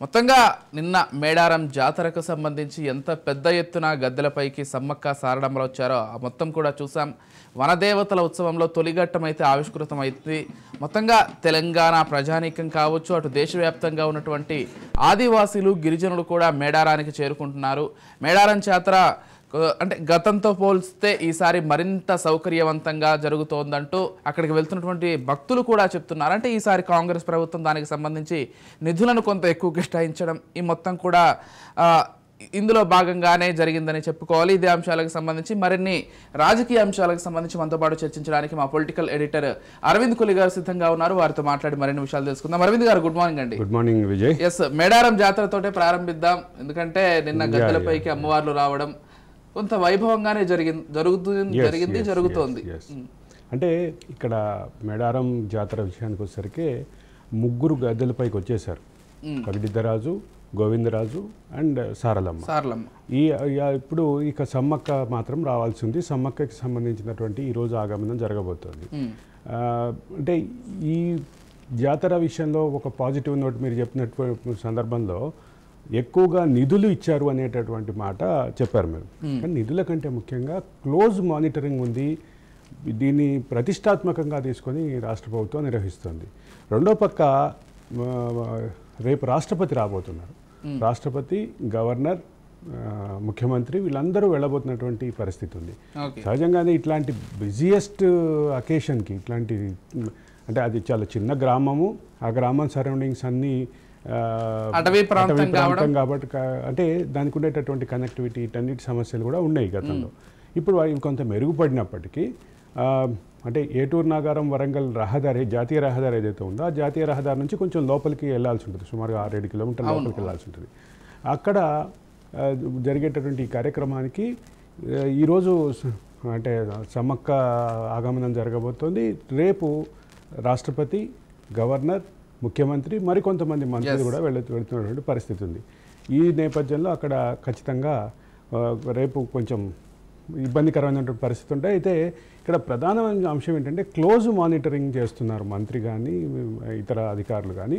మొత్తంగా నిన్న మేడారం జాతరకు సంబంధించి ఎంత పెద్ద ఎత్తున గద్దెలపైకి సమ్మక్క సారడమ్మలు వచ్చారో ఆ మొత్తం కూడా చూసాం. వనదేవతల ఉత్సవంలో తొలిఘట్టం అయితే ఆవిష్కృతమైంది. మొత్తంగా తెలంగాణ ప్రజానీకం కావచ్చు, అటు దేశవ్యాప్తంగా ఉన్నటువంటి ఆదివాసీలు గిరిజనులు కూడా మేడారానికి చేరుకుంటున్నారు. మేడారం జాతర అంటే గతంతో పోల్స్తే ఈసారి మరింత సౌకర్యవంతంగా జరుగుతోందంటూ అక్కడికి వెళ్తున్నటువంటి భక్తులు కూడా చెప్తున్నారు. అంటే ఈసారి కాంగ్రెస్ ప్రభుత్వం దానికి సంబంధించి నిధులను కొంత ఎక్కువ కేటాయించడం ఈ మొత్తం కూడా ఇందులో భాగంగానే జరిగిందని చెప్పుకోవాలి. ఇదే అంశాలకు సంబంధించి మరిన్ని రాజకీయ అంశాలకు సంబంధించి మనతో పాటు చర్చించడానికి మా పొలిటికల్ ఎడిటర్ అరవింద్ కులి గారు సిద్ధంగా ఉన్నారు. వారితో మాట్లాడి మరిన్ని విషయాలు తెలుసుకుందాం. అరవింద్ గారు, గుడ్ మార్నింగ్ అండి. Good morning Vijay. Yes, Medaram జాతరతోటే ప్రారంభిద్దాం. ఎందుకంటే నిన్న గద్దెలపైకి అమ్మవార్లు రావడం కొంత వైభవంగానే జరుగుతోంది. అంటే ఇక్కడ మేడారం జాతర విషయానికి వచ్చేసరికి ముగ్గురు గద్దెలపైకి వచ్చేసారు. పగిడిద్దరాజు, గోవిందరాజు అండ్ సారలమ్మ. ఇప్పుడు ఇక సమ్మక్క మాత్రం రావాల్సి ఉంది. సమ్మక్కకి సంబంధించినటువంటి ఈరోజు ఆగమనం జరగబోతోంది. అంటే ఈ జాతర విషయంలో ఒక పాజిటివ్ నోట్ మీరు చెప్పినటువంటి సందర్భంలో ఎక్కువగా నిధులు ఇచ్చారు అనేటటువంటి మాట చెప్పారు మీరు. కానీ నిధుల కంటే ముఖ్యంగా క్లోజ్ మానిటరింగ్ ఉంది. దీన్ని ప్రతిష్టాత్మకంగా తీసుకొని రాష్ట్ర ప్రభుత్వం నిర్వహిస్తుంది. రెండో పక్క రేపు రాష్ట్రపతి రాబోతున్నారు. రాష్ట్రపతి, గవర్నర్, ముఖ్యమంత్రి వీళ్ళందరూ వెళ్ళబోతున్నటువంటి పరిస్థితి ఉంది. సహజంగానే ఇట్లాంటి బిజియెస్ట్ అకేషన్కి ఇట్లాంటి అంటే అది చాలా చిన్న గ్రామము, ఆ గ్రామం సరౌండింగ్స్ అన్నీ అటవీ ప్రాంతం కాబట్టి అంటే దానికి ఉండేటటువంటి కనెక్టివిటీ ఇటన్నిటి సమస్యలు కూడా ఉన్నాయి గతంలో. ఇప్పుడు అవి కొంత మెరుగుపడినప్పటికీ అంటే ఏటూరు నాగారం వరంగల్ రహదారి, జాతీయ రహదారి ఏదైతే ఉందో ఆ జాతీయ రహదారి నుంచి కొంచెం లోపలికి వెళ్ళాల్సి ఉంటుంది. సుమారుగా 6-7 కిలోమీటర్ల లోపలికి వెళ్ళాల్సి ఉంటుంది. అక్కడ జరిగేటటువంటి ఈ కార్యక్రమానికి ఈరోజు అంటే సమ్మక్క ఆగమనం జరగబోతోంది. రేపు రాష్ట్రపతి, గవర్నర్, ముఖ్యమంత్రి, మరికొంతమంది మంత్రులు కూడా వెళుతున్నటువంటి పరిస్థితి ఉంది. ఈ నేపథ్యంలో అక్కడ ఖచ్చితంగా రేపు కొంచెం ఇబ్బందికరమైనటువంటి పరిస్థితి ఉంటాయి. అయితే ఇక్కడ ప్రధానమైన అంశం ఏంటంటే క్లోజ్ మానిటరింగ్ చేస్తున్నారు మంత్రి కానీ ఇతర అధికారులు కానీ.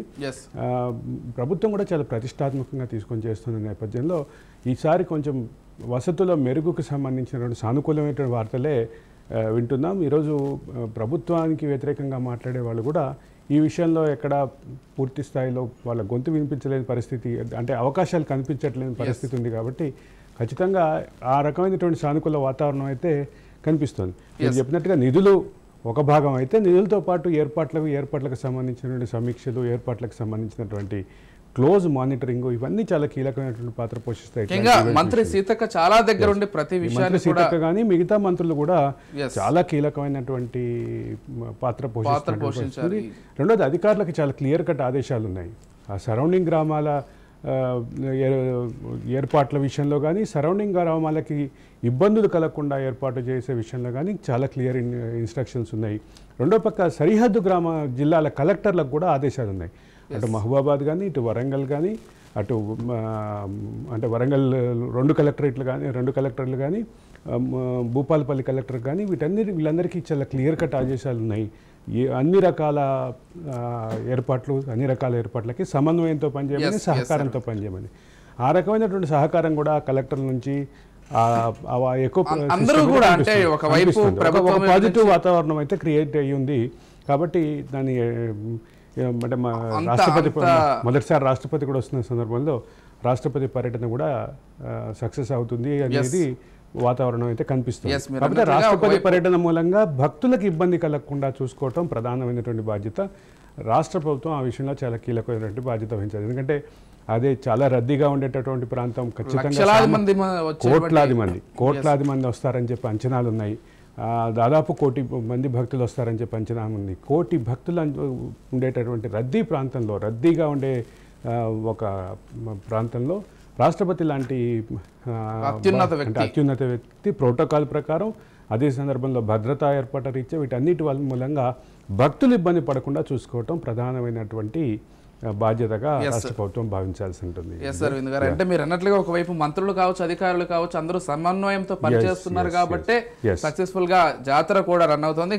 ప్రభుత్వం కూడా చాలా ప్రతిష్టాత్మకంగా తీసుకొని చేస్తున్న నేపథ్యంలో ఈసారి కొంచెం వసతుల మెరుగుకు సంబంధించినటువంటి సానుకూలమైనటువంటి వార్తలే వింటున్నాం. ఈరోజు ప్రభుత్వానికి వ్యతిరేకంగా మాట్లాడే వాళ్ళు కూడా ఈ విషయంలో ఎక్కడ పూర్తి స్థాయిలో వాళ్ళ గొంతు వినిపించలేని పరిస్థితి, అంటే అవకాశాలు కనిపించట్లేని పరిస్థితి ఉంది. కాబట్టి ఖచ్చితంగా ఆ రకమైనటువంటి సానుకూల వాతావరణం అయితే కనిపిస్తుంది. మీరు చెప్పినట్టుగా నిధులు ఒక భాగం అయితే, నిధులతో పాటు ఏర్పాట్లకు సంబంధించినటువంటి సమీక్షలు, ఏర్పాట్లకు సంబంధించినటువంటి క్లోజ్ మానిటరింగ్ ఇవన్నీ చాలా కీలకమైనటువంటి పాత్ర పోషిస్తాయి. మంత్రి సీతక్క చాలా దగ్గర ఉండి ప్రతి విషయాన్ని సీతక్క కానీ మిగతా మంత్రులు కూడా చాలా కీలకమైనటువంటి పాత్ర పోషిస్తుంది. రెండోది అధికారులకు చాలా క్లియర్ కట్ ఆదేశాలు ఉన్నాయి. ఆ సరౌండింగ్ గ్రామాల ఏర్పాట్ల విషయంలో కానీ, సరౌండింగ్ గ్రామాలకి ఇబ్బందులు కలగకుండా ఏర్పాటు చేసే విషయంలో కానీ చాలా క్లియర్ ఇన్స్ట్రక్షన్స్ ఉన్నాయి. రెండో పక్క సరిహద్దు జిల్లాల కలెక్టర్లకు కూడా ఆదేశాలు ఉన్నాయి. అటు మహబూబాబాద్ కానీ, ఇటు వరంగల్ కానీ, అటు అంటే వరంగల్ 2 కలెక్టర్లు కానీ, భూపాలపల్లి కలెక్టర్ కానీ వీళ్ళందరికీ చాలా క్లియర్ కట్ ఆదేశాలు ఉన్నాయి. అన్ని రకాల ఏర్పాట్లకి సమన్వయంతో పనిచేయమని, సహకారంతో పనిచేయమని. ఆ రకమైనటువంటి సహకారం కూడా కలెక్టర్ల నుంచి ఎక్కువ పాజిటివ్ వాతావరణం అయితే క్రియేట్ అయ్యి ఉంది. కాబట్టి దాన్ని అంటే మొదటిసారి రాష్ట్రపతి కూడా వస్తున్న సందర్భంలో రాష్ట్రపతి పర్యటన కూడా సక్సెస్ అవుతుంది అనేది వాతావరణం అయితే కనిపిస్తుంది. కాబట్టి రాష్ట్రపతి పర్యటన మూలంగా భక్తులకు ఇబ్బంది కలగకుండా చూసుకోవటం ప్రధానమైనటువంటి బాధ్యత. రాష్ట్ర ప్రభుత్వం ఆ విషయంలో చాలా కీలకమైనటువంటి బాధ్యత వహించాలి. ఎందుకంటే అదే చాలా రద్దీగా ఉండేటటువంటి ప్రాంతం. ఖచ్చితంగా కోట్లాది మంది వస్తారని చెప్పి అంచనాలు ఉన్నాయి. దాదాపు 1 కోటి మంది భక్తులు వస్తారని చెప్పి అంచనా ఉంది. 1 కోటి భక్తులు ఉండేటటువంటి రద్దీగా ఉండే ఒక ప్రాంతంలో రాష్ట్రపతి లాంటి అత్యున్నత వ్యక్తి ప్రోటోకాల్ ప్రకారం, అదే సందర్భంలో భద్రతా ఏర్పాటు రీత్యా వీటన్నిటి మూలంగా భక్తులు ఇబ్బంది పడకుండా చూసుకోవటం ప్రధానమైనటువంటి బాధ్యతగా రాష్ట్ర ప్రభుత్వం భావించాల్సి ఉంటుంది. అంటే మీరు అన్నట్లుగా ఒకవైపు మంత్రులు కావచ్చు, అధికారులు కావచ్చు, అందరూ సమన్వయంతో పనిచేస్తున్నారు కాబట్టి సక్సెస్ఫుల్ గా జాతర కూడా రన్ అవుతుంది.